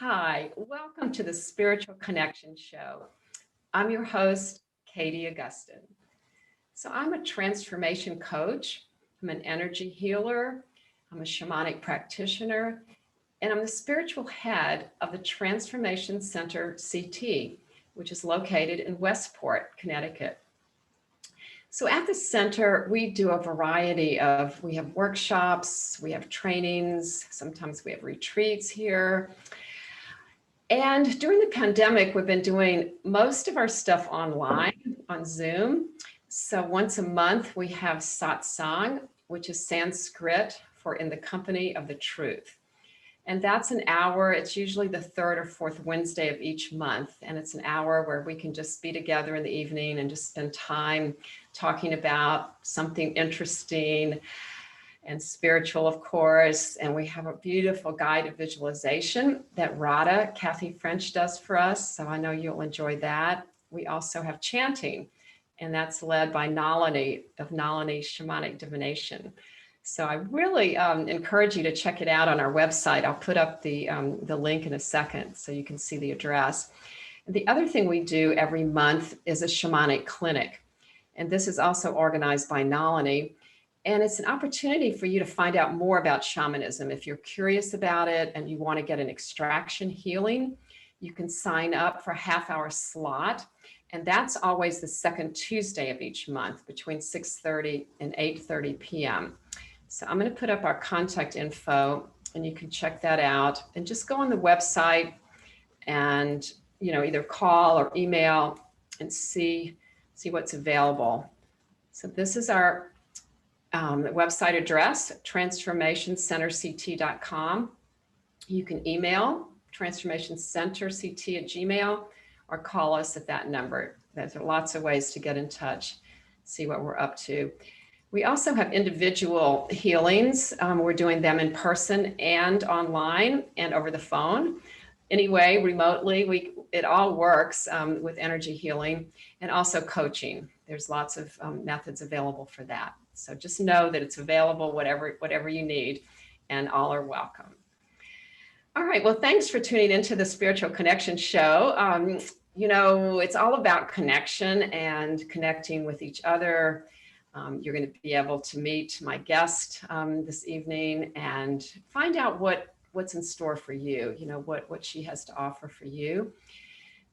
Hi, welcome to the Spiritual Connection Show. I'm your host, Katie Augustyn. So I'm a transformation coach, I'm an energy healer, I'm a shamanic practitioner, and I'm the spiritual head of the Transformation Center CT, which is located in Westport, Connecticut. So at the center, we do a variety of, we have workshops, we have trainings, sometimes we have retreats here. And during the pandemic, we've been doing most of our stuff online on Zoom. So once a month, we have satsang, which is Sanskrit for in the company of the truth. And that's an hour. It's usually the third or fourth Wednesday of each month. And it's an hour where we can just be together in the evening and just spend time talking about something interesting and spiritual, of course. And we have a beautiful guided visualization that Kathy French does for us. So I know you'll enjoy that. We also have chanting, and that's led by Nalini of Nalini Shamanic Divination. So I really encourage you to check it out on our website. I'll put up the link in a second so you can see the address. And the other thing we do every month is a shamanic clinic. And this is also organized by Nalini. And it's an opportunity for you to find out more about shamanism. If you're curious about it and you want to get an extraction healing, you can sign up for a half-hour slot. And that's always the second Tuesday of each month between 6:30 and 8:30 p.m. So I'm going to put up our contact info and you can check that out and just go on the website and, either call or email and see what's available. So this is our the website address, transformationcenterct.com. You can email transformationcenterct@gmail or call us at that number. There's lots of ways to get in touch, see what we're up to. We also have individual healings. We're doing them in person and online and over the phone. Anyway, remotely, it all works with energy healing and also coaching. There's lots of methods available for that. So just know that it's available, whatever you need, and all are welcome. All right, well, thanks for tuning into the Spiritual Connection Show. It's all about connection and connecting with each other. You're going to be able to meet my guest this evening and find out what's in store for you, what she has to offer for you,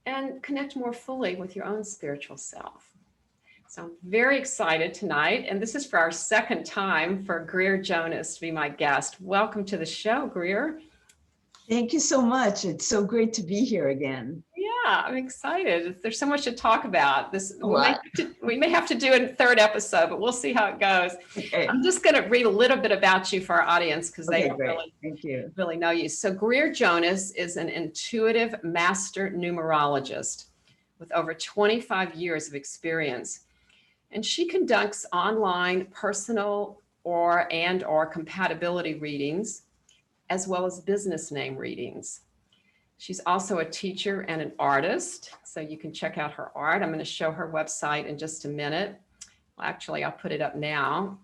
and connect more fully with your own spiritual self. So I'm very excited tonight, and this is for our second time for Greer Jonas to be my guest. Welcome to the show, Greer. Thank you so much. It's so great to be here again. Yeah, I'm excited. There's so much to talk about. We may have to do a third episode, but we'll see how it goes. Okay. I'm just going to read a little bit about you for our audience because they don't really know you. So Greer Jonas is an intuitive master numerologist with over 25 years of experience. And she conducts online personal or compatibility readings, as well as business name readings. She's also a teacher and an artist, so you can check out her art. I'm going to show her website in just a minute. Well, actually, I'll put it up now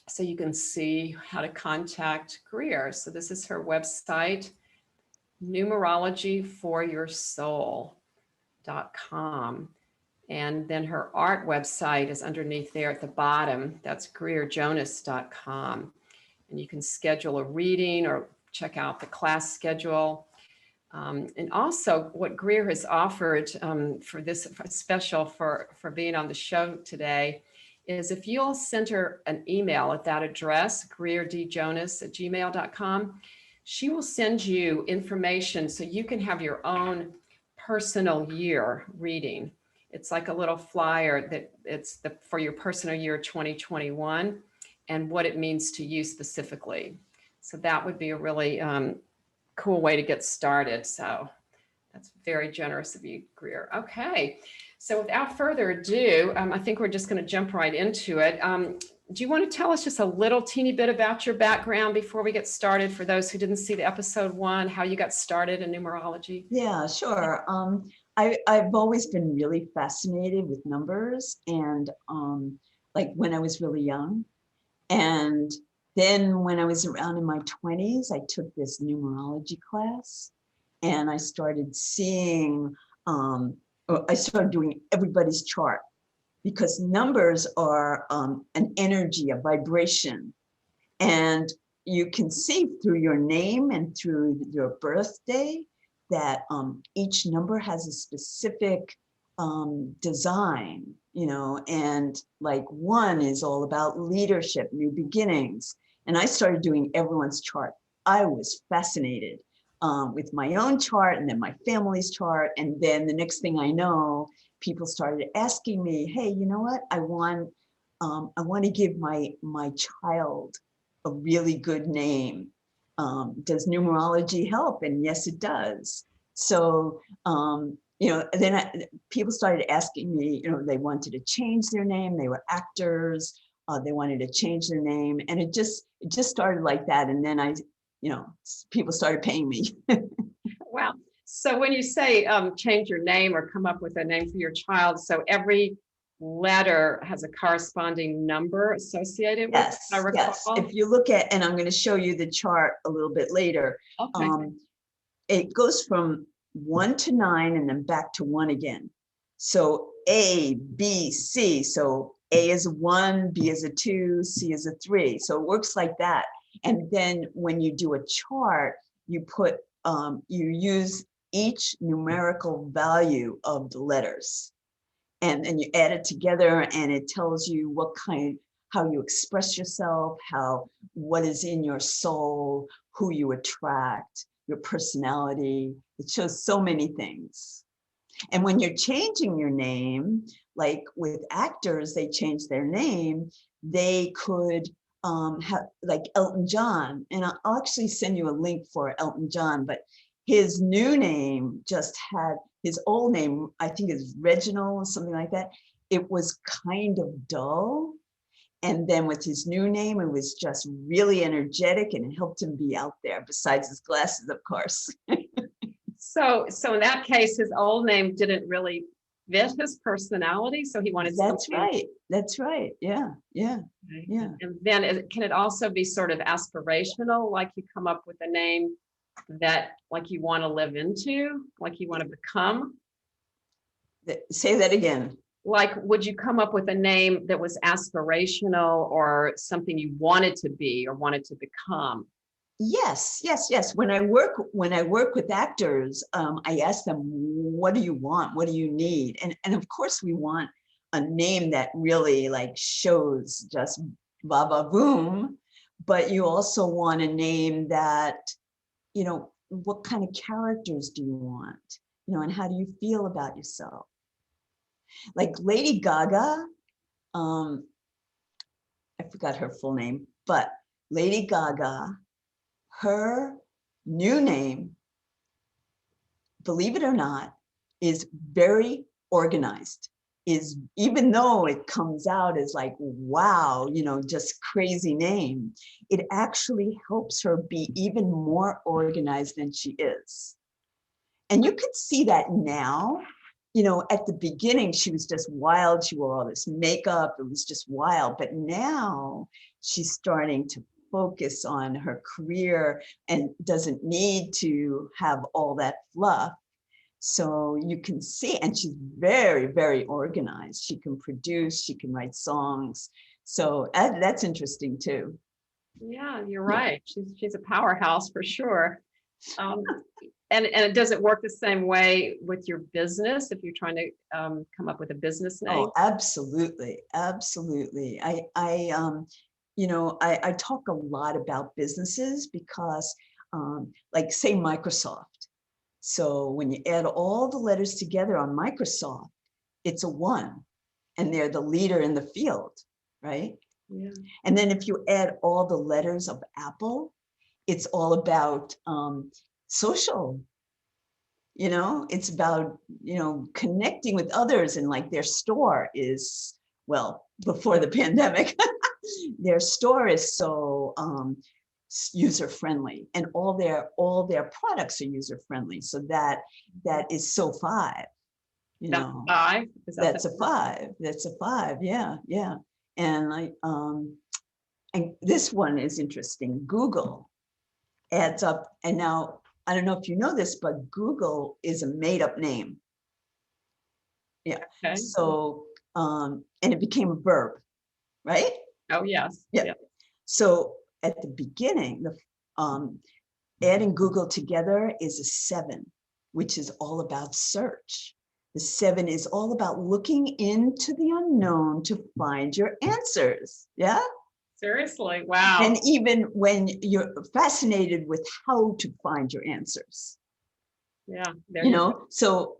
so you can see how to contact Greer. So this is her website, numerologyforyoursoul.com. And then her art website is underneath there at the bottom. That's greerjonas.com. And you can schedule a reading or check out the class schedule. And also what Greer has offered for this special for being on the show today is if you'll send her an email at that address, greerdjonas@gmail.com, she will send you information so you can have your own personal year reading. It's like a little flyer that for your personal year 2021 and what it means to you specifically. So that would be a really cool way to get started. So that's very generous of you, Greer. Okay, so without further ado, I think we're just going to jump right into it. Do you want to tell us just a little teeny bit about your background before we get started for those who didn't see the episode 1, how you got started in numerology? Yeah, sure. I've always been really fascinated with numbers and like when I was really young. And then when I was around in my 20s, I took this numerology class and I started seeing, I started doing everybody's chart, because numbers are an energy, a vibration. And you can see through your name and through your birthday that each number has a specific design, and like 1 is all about leadership, new beginnings. And I started doing everyone's chart. I was fascinated with my own chart and then my family's chart. And then the next thing I know, people started asking me, hey, you know what? I want to give my child a really good name. Does numerology help? And yes, it does. So, then people started asking me, they wanted to change their name. They were actors. They wanted to change their name. And it just started like that. And then people started paying me. Wow. So when you say change your name or come up with a name for your child, so every letter has a corresponding number associated with it, Yes, I recall? yes. If you look at, and I'm going to show you the chart a little bit later, Okay. It goes from 1 to 9 and then back to 1 again. So A, B, C. So A is a 1, B is a 2, C is a 3. So it works like that. And then when you do a chart, you put, you use each numerical value of the letters. And then you add it together and it tells you how you express yourself, what is in your soul, who you attract, your personality. It shows so many things. And when you're changing your name, like with actors, they change their name, they could have like Elton John. And I'll actually send you a link for Elton John, but his new name just had his old name, I think is Reginald or something like that. It was kind of dull. And then with his new name, it was just really energetic and it helped him be out there, besides his glasses, of course. So in that case, his old name didn't really fit his personality. So he wanted That's something. right. That's right. Yeah. Yeah. Okay. Yeah. And then can it also be sort of aspirational, like you come up with a name that like you want to live into, like you want to become? Say that again. Like, would you come up with a name that was aspirational or something you wanted to be or wanted to become? Yes, yes, yes. When I work with actors, I ask them, what do you want? What do you need? And of course we want a name that really like shows just ba ba boom, but you also want a name that, what kind of characters do you want? And how do you feel about yourself? Like Lady Gaga, I forgot her full name, but Lady Gaga, her new name, believe it or not, is very organized. Is, even though it comes out as like, wow, just crazy name, it actually helps her be even more organized than she is. And you could see that now. At the beginning, she was just wild. She wore all this makeup. It was just wild. But now she's starting to focus on her career and doesn't need to have all that fluff. So you can see, and she's very, very organized. She can produce, she can write songs. So that's interesting too. Yeah, you're right. She's a powerhouse for sure. And does it work the same way with your business if you're trying to come up with a business name? Oh, absolutely, absolutely. I talk a lot about businesses because, like, say Microsoft. So when you add all the letters together on Microsoft, it's a 1, and they're the leader in the field, right? Yeah. And then if you add all the letters of Apple, it's all about social. It's about, connecting with others, and like their store is, well, before the pandemic, their store is so user friendly, and all their products are user friendly. So that is so 5. That's 5. That's a 5. That's a 5. Yeah, yeah. And and this one is interesting. Google adds up, and now I don't know if you know this, but Google is a made-up name. Yeah. Okay. So, and it became a verb, right? Oh, yes. Yeah. Yeah. So at the beginning, the adding Google together is a 7, which is all about search. The 7 is all about looking into the unknown to find your answers. Yeah. Seriously. Wow. And even when you're fascinated with how to find your answers, Yeah. There you you go. know, so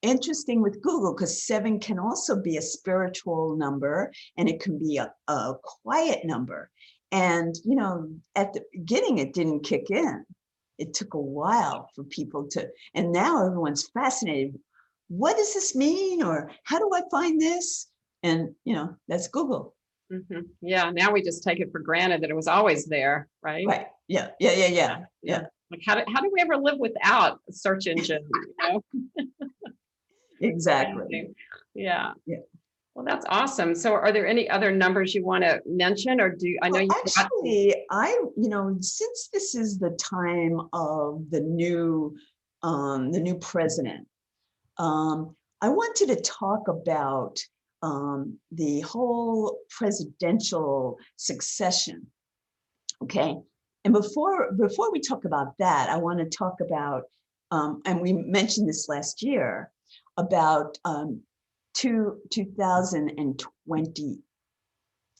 interesting with Google, because 7 can also be a spiritual number, and it can be a quiet number. And, you know, at the beginning, it didn't kick in. It took a while for people to, and now everyone's fascinated. What does this mean? Or how do I find this? And, you know, that's Google. Mhm. Yeah. Now we just take it for granted that it was always there, right? Right. Yeah. Yeah. Yeah. Yeah. Yeah. Like how do we ever live without a search engine? You know? Exactly. Amazing. Yeah. Yeah. Well, that's awesome. So are there any other numbers you want to mention, or I know Well, you got actually, you know, since this is the time of the new president, I wanted to talk about the whole presidential succession. Okay. And before we talk about that, I want to talk about, and we mentioned this last year, about 2020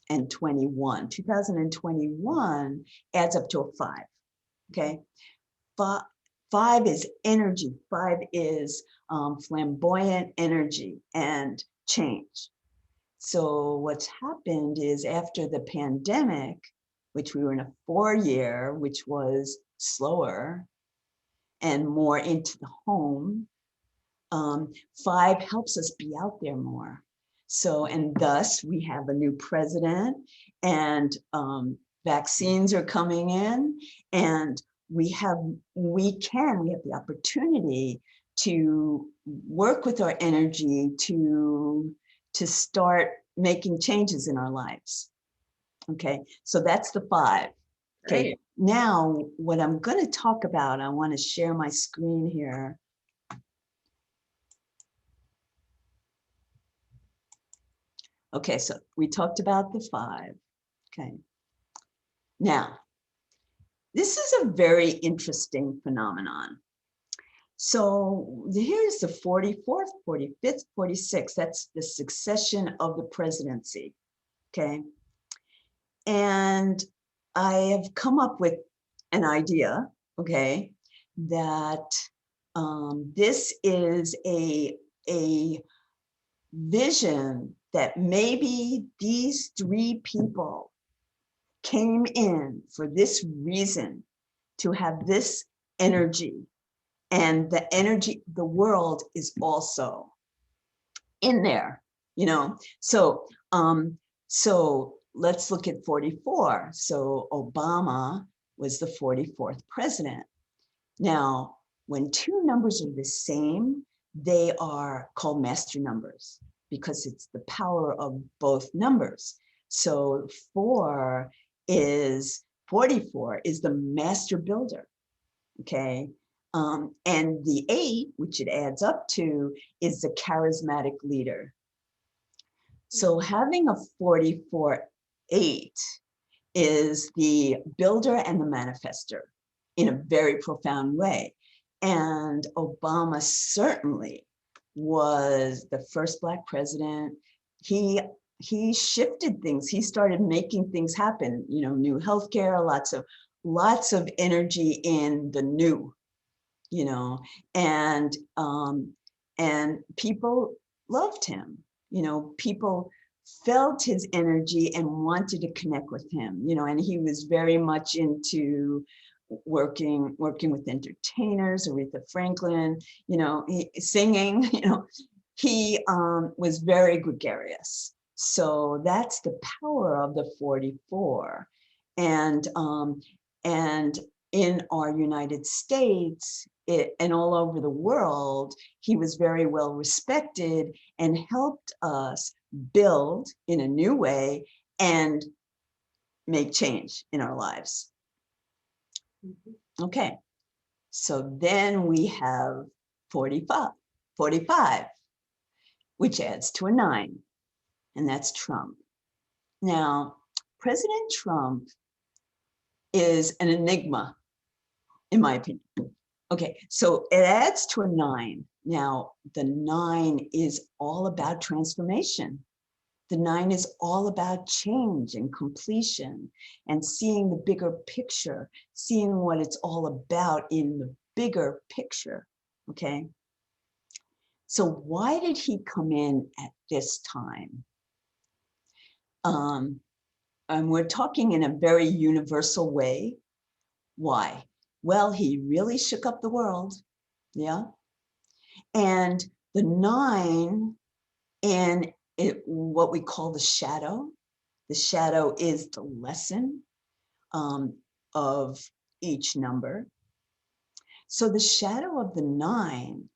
and 21. 2021 adds up to a 5. Okay. Five is energy. 5 is flamboyant energy and change. So what's happened is after the pandemic, which we were in a 4-year, which was slower and more into the home, 5 helps us be out there more. So, and thus we have a new president, and vaccines are coming in, and we have the opportunity to work with our energy to start making changes in our lives. Okay, so that's the 5. Okay, great. now what I'm going to talk about, I want to share my screen here. Okay, so we talked about the 5. Okay. Now, this is a very interesting phenomenon. So here's the 44th, 45th, 46th. That's the succession of the presidency. Okay. And I have come up with an idea, okay, that this is a vision that maybe these 3 people came in for this reason, to have this energy, and the energy, the world is also in there, you know. So so let's look at 44. So Obama was the 44th president. Now, when 2 numbers are the same, they are called master numbers because it's the power of both numbers. So 44 is the master builder, okay? And the 8, which it adds up to, is the charismatic leader. So having a 44-8 is the builder and the manifester in a very profound way. And Obama certainly was the first Black president. He shifted things. He started making things happen, you know, new healthcare, lots of energy in the new, you know, and people loved him. You know, people felt his energy and wanted to connect with him, you know, and he was very much into working with entertainers, Aretha Franklin, you know, singing, you know, he was very gregarious. So that's the power of the 44. And in our United States and all over the world, he was very well respected and helped us build in a new way and make change in our lives. Mhm. Okay, So then we have 45, which adds to a 9, and that's Trump. Now, President Trump is an enigma, in my opinion. Okay, so it adds to a 9. Now, the 9 is all about transformation. The 9 is all about change and completion and seeing the bigger picture, seeing what it's all about in the bigger picture, okay? So why did he come in at this time? And we're talking in a very universal way. Why? Well, he really shook up the world, yeah? And the 9 in what we call the shadow is the lesson of each number. So the shadow of the 9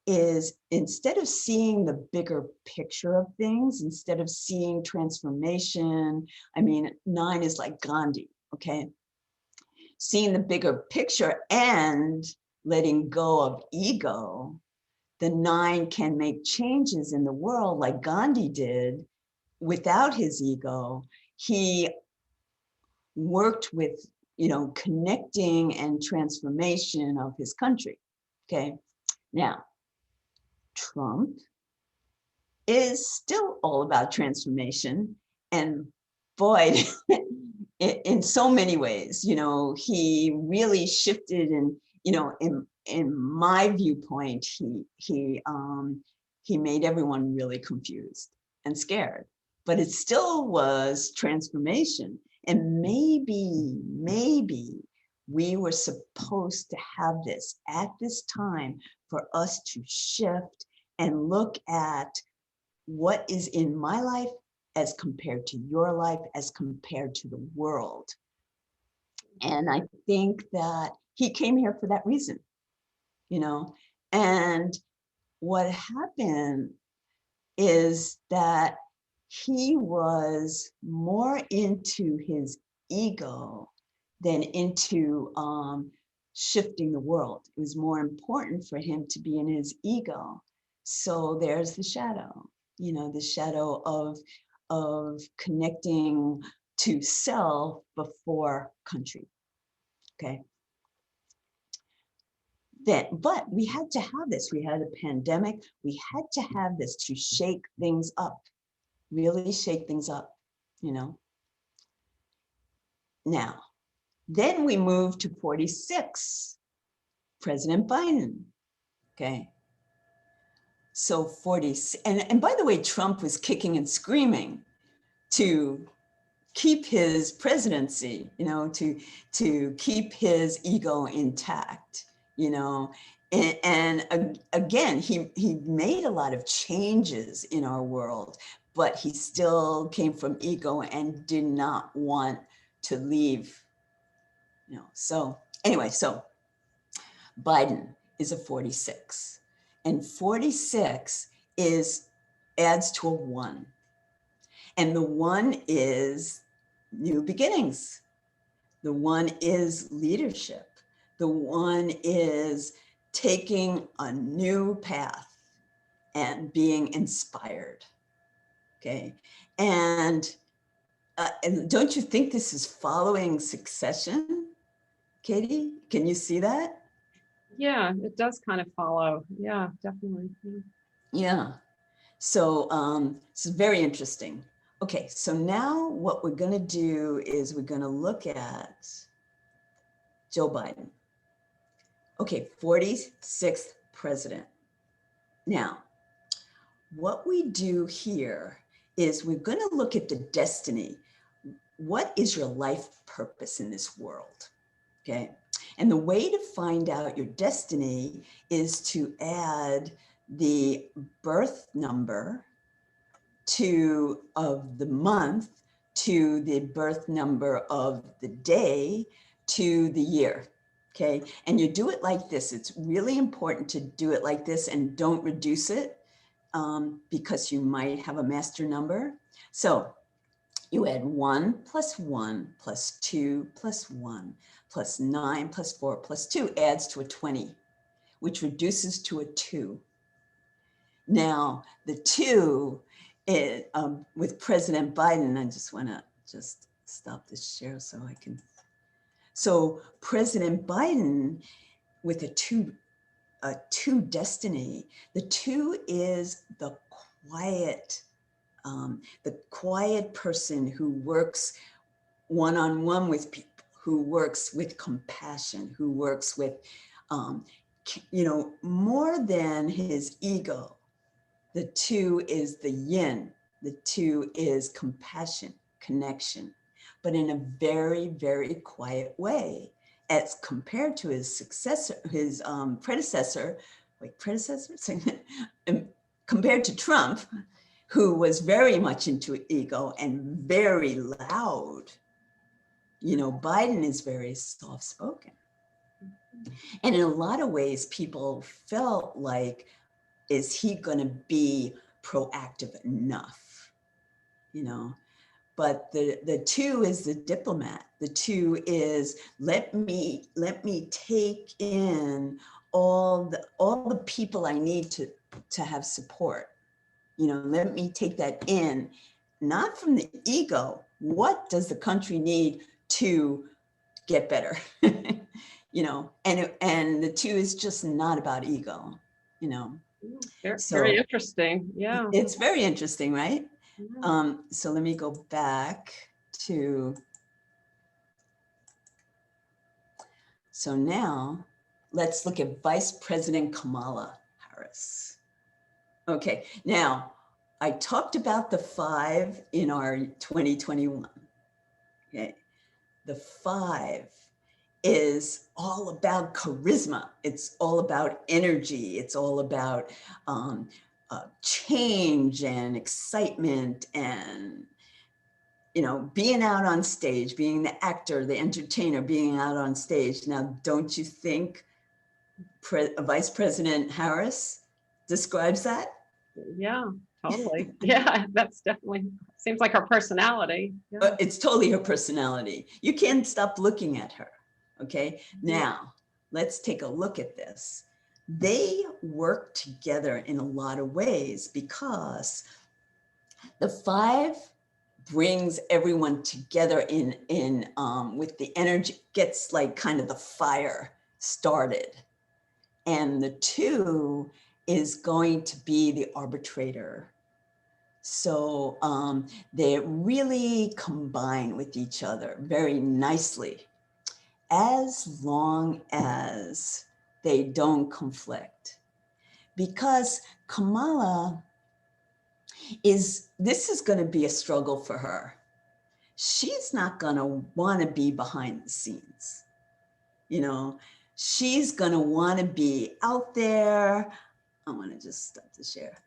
is, instead of seeing the bigger picture of things, instead of seeing transformation, I mean, 9 is like Gandhi, okay? Seeing the bigger picture and letting go of ego, the 9 can make changes in the world like Gandhi did without his ego. He worked with, connecting and transformation of his country, okay? Now, Trump is still all about transformation, and boy, in so many ways, he really shifted, and in my viewpoint, he made everyone really confused and scared, but it still was transformation. And maybe we were supposed to have this at this time for us to shift and look at what is in my life as compared to your life, as compared to the world. And I think that he came here for that reason, and what happened is that he was more into his ego than into shifting the world. It was more important for him to be in his ego. So there's the shadow, the shadow of connecting to self before country, okay? But we had to have this. We had a pandemic. We had to have this to shake things up, really shake things up, Now, then we moved to 46, President Biden, okay? So 40, and by the way, Trump was kicking and screaming to keep his presidency, to keep his ego intact, and again, he made a lot of changes in our world, but he still came from ego and did not want to leave, So anyway, so Biden is a 46, and 46 adds to a 1. And the 1 is new beginnings. The 1 is leadership. The 1 is taking a new path and being inspired, okay? And don't you think this is following succession, Katie? Can you see that? Yeah, it does kind of follow. Yeah, definitely. Yeah. So it's very interesting. Okay, so now what we're going to do is we're going to look at Joe Biden. Okay, 46th president. Now, what we do here is we're going to look at the destiny. What is your life purpose in this world? Okay, and the way to find out your destiny is to add the birth number of the month to the birth number of the day to the year, okay? And you do it like this. It's really important to do it like this and don't reduce it because you might have a master number. So You add 1 plus 1 plus 2 plus 1 plus 9 plus 4 plus 2 adds to a 20, which reduces to a 2. Now, the 2 is, with President Biden, I just want to just stop this share so I can. So President Biden with a 2 destiny, the 2 is the quiet person who works one-on-one with people, who works with compassion, who works with, more than his ego. The 2 is the yin. The 2 is compassion, connection, but in a very, very quiet way, as compared to his successor, his predecessor, compared to Trump, who was very much into ego and very loud. Biden is very soft-spoken. And in a lot of ways, people felt like, is he going to be proactive enough? But the 2 is the diplomat. The 2 is let me take in all the people I need to have support. Let me take that in, not from the ego. What does the country need to get better? And the 2 is just not about ego. Very interesting. Yeah. It's very interesting, right? Yeah. So let me go back to, so now let's look at Vice President Kamala Harris. Okay, now I talked about the 5 in our 2021. Okay, the 5 is all about charisma. It's all about energy. It's all about change and excitement and, being out on stage, being the actor, the entertainer, being out on stage. Now, don't you think Vice President Harris describes that? Yeah, totally. Yeah, that's definitely seems like her personality. Yeah. It's totally her personality. You can't stop looking at her. Okay, now let's take a look at this. They work together in a lot of ways because the 5 brings everyone together in with the energy, gets like kind of the fire started. And the 2 is going to be the arbitrator. So they really combine with each other very nicely, as long as they don't conflict. Because Kamala this is going to be a struggle for her. She's not going to want to be behind the scenes. She's going to want to be out there. I want to just stop the share.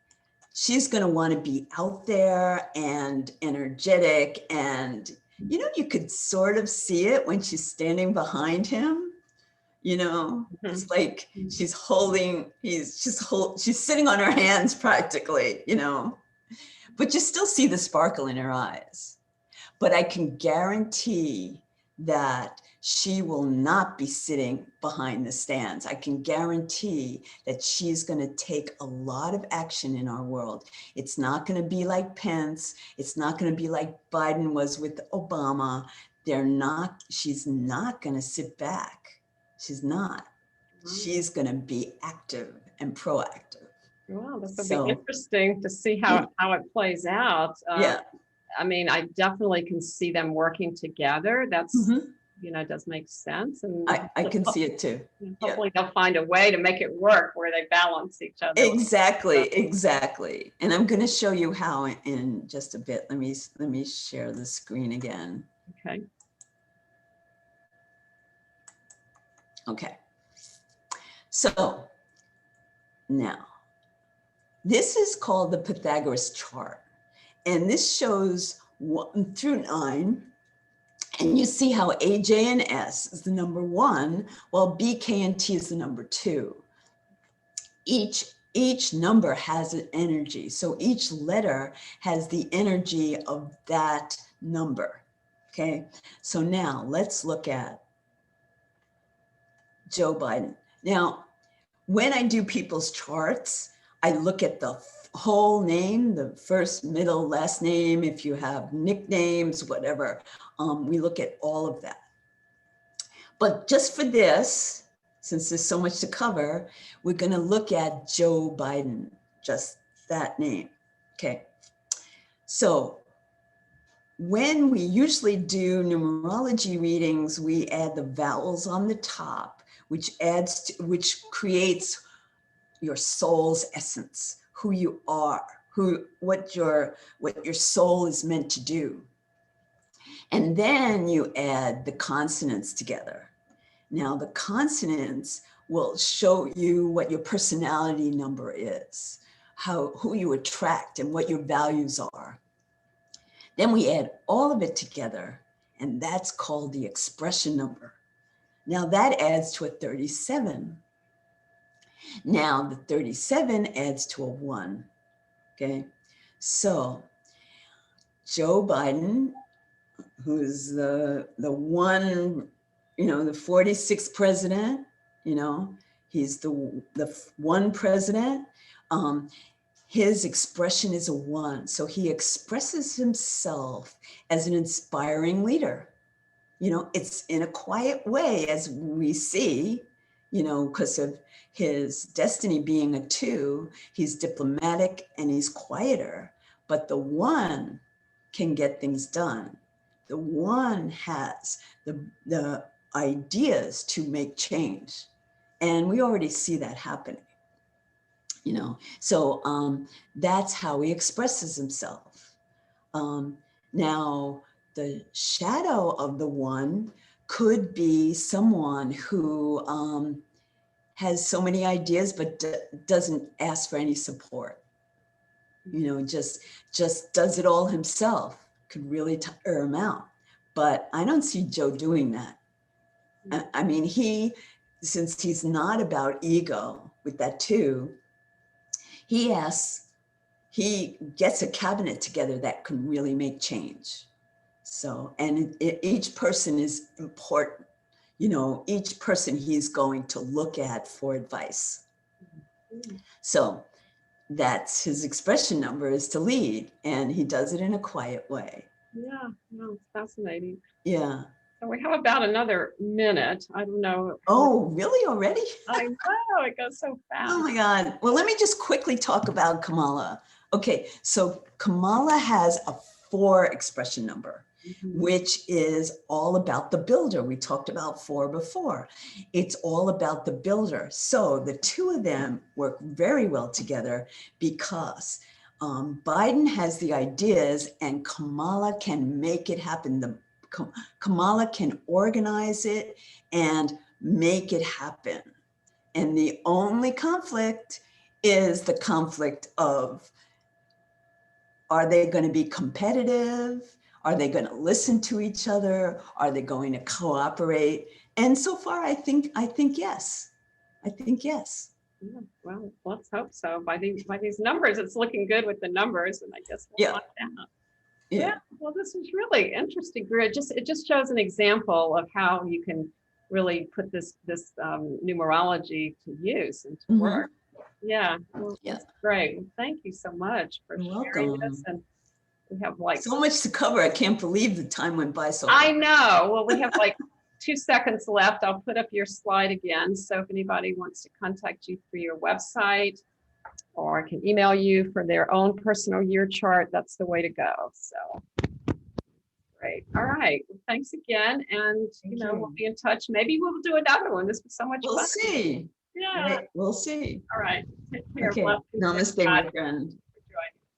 She's going to want to be out there and energetic. And, you could sort of see it when she's standing behind him. It's like she's sitting on her hands practically, but you still see the sparkle in her eyes. But I can guarantee that she will not be sitting behind the stands. I can guarantee that she's going to take a lot of action in our world. It's not going to be like Pence. It's not going to be like Biden was with Obama. She's not going to sit back. She's not. She's going to be active and proactive. Well, this will be interesting to see how it plays out. Yeah. I mean, I definitely can see them working together. That's, does make sense. And I can see it too. Hopefully they'll find a way to make it work where they balance each other. Exactly. And I'm going to show you how in just a bit. Let me share the screen again. Okay. So now, this is called the Pythagoras chart. And this shows 1 through 9. And you see how A, J, and S is the number 1, while B, K, and T is the number 2. Each number has an energy. So each letter has the energy of that number. Okay, so now let's look at Joe Biden. Now, when I do people's charts, I look at the whole name, the first, middle, last name, if you have nicknames, whatever. We look at all of that. But just for this, since there's so much to cover, we're going to look at Joe Biden, just that name. Okay. So when we usually do numerology readings, we add the vowels on the top, which creates your soul's essence, who you are, what your soul is meant to do. And then you add the consonants together. Now the consonants will show you what your personality number is, who you attract and what your values are. Then we add all of it together, and that's called the expression number. Now that adds to a 37. Now the 37 adds to a 1, okay? So Joe Biden, who's the one, you know, the 46th president, you know, he's the one president. His expression is a 1. So he expresses himself as an inspiring leader. You know, it's in a quiet way, as we see, you know, because of his destiny being a 2, he's diplomatic and he's quieter, but the 1 can get things done. The 1 has the ideas to make change. And we already see that happening. You know, so that's how he expresses himself. Now, the shadow of the 1 could be someone who has so many ideas, but doesn't ask for any support. You know, just does it all himself, could really tire him out. But I don't see Joe doing that. I mean, since he's not about ego with that 2, he gets a cabinet together that can really make change. So, and each person is important. You know, each person he's going to look at for advice. So that's his expression number, is to lead, and he does it in a quiet way. Yeah, no, it's fascinating. Yeah. So we have about another minute. I don't know. Oh, really? Already? I know, it goes so fast. Oh my God. Well, let me just quickly talk about Kamala. Okay, so Kamala has a 4 expression number, which is all about the builder. We talked about 4 before. It's all about the builder. So the 2 of them work very well together because Biden has the ideas and Kamala can make it happen. Kamala can organize it and make it happen. And the only conflict is the conflict of, are they going to be competitive? Are they going to listen to each other? Are they going to cooperate? And so far, I think yes. I think yes. Yeah, well, let's hope so. By these numbers, it's looking good with the numbers, and I guess we'll find out. Yeah. Well, this is really interesting, Greer. It just shows an example of how you can really put this numerology to use and to work. Yeah. Well, that's great. Well, thank you so much for sharing this. And we have like so much to cover. I can't believe the time went by so fast. I know. Well, we have like 2 seconds left. I'll put up your slide again. So if anybody wants to contact you through your website, or can email you for their own personal year chart, that's the way to go. So great. All right. Well, thanks again. And we'll be in touch. Maybe we'll do another one. This was so much fun. We'll see. Yeah. Right. We'll see. All right. Take care. Okay. Namaste, my friend.